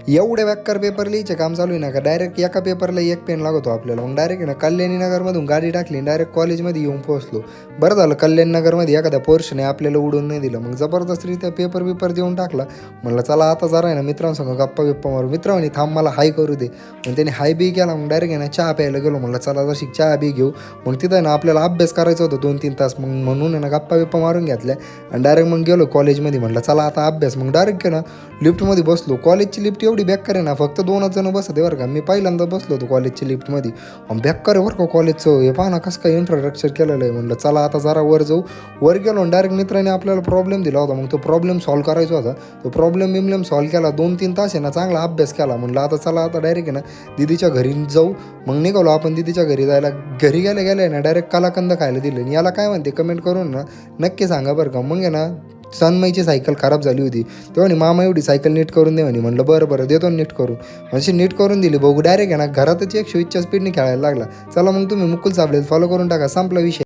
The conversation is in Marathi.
एवढे बेकार पेपर लिहायचे काम चालू आहे ना का डायरेक्ट एका पेपरला एक पेन लागतो आपल्याला. मग डायरेक्ट ना कल्याणी नगरमधून गाडी टाकली डायरेक्ट कॉलेजमध्ये येऊन पोहोचलो. बरं झालं कल्याण नगरमध्ये एखाद्या पोर्शने आपल्याला उडून नाही दिलं. मग जबरदस्तरित्या पेपर देऊन टाकला. म्हणलं चला आता जरा आहे ना मित्रांसंग गप्पा मारू. मित्र म्हणे थांब मला हाय करू दे. मग त्याने हाय बी केला. मग डायरेक्ट आहे ना चहा प्यायला गेलो. म्हणलं चला जशी चहा बी घेऊ. मग तिथं ना आपल्याला अभ्यास करायचा होता 2-3 तास. मग म्हणून आहे ना गप्पा मारून घेतल्या आणि डायरेक्ट मग गेलो कॉलेजमध्ये. म्हणलं चला आता अभ्यास. मग डायरेक्ट ना लिफ्टमध्ये बसलो. कॉलेजची लिफ्ट एवढी बेकार आहे ना फक्त 2च जण बसत आहे बरं का. मी पहिल्यांदा बसलो होतो कॉलेजची लिफ्टमध्ये. बेकार आहे बरं का कॉलेजचं. हे पहा ना कसं काय इन्फ्रास्ट्रक्चर केलेलं आहे. म्हणलं चला आता जरा वर जाऊ. वर गेलो डायरेक्ट मित्राने आपल्याला प्रॉब्लेम दिला होता. मग तो प्रॉब्लेम सॉल्व्ह करायचा होता. तो प्रॉब्लेम सॉल्व्ह केला. 2-3 तास आहे ना चांगला अभ्यास केला. म्हणलं आता चला आता डायरेक्ट आहे ना दीदीच्या घरी जाऊ. मग निघालो आपण दीदीच्या घरी जायला. घरी गेले ना डायरेक्ट कलाकंद खायला दिले. याला काय म्हणते कमेंट करून ना नक्की सांगा बरं का. मग आहे ना सनमईची सायकल खराब झाली होती. तेव्हा मामा एवढी सायकल नीट करून दे म्हणे. म्हणलं बरं देतो नीट करून. म्हणजे नीट करून दिली. बघू डायरेक्ट आहे ना घरातच 120च्या स्पीडने खेळायला लागला. चला मग तुम्ही मुकुल साबळे फॉलो करून टाका. संपला विषय.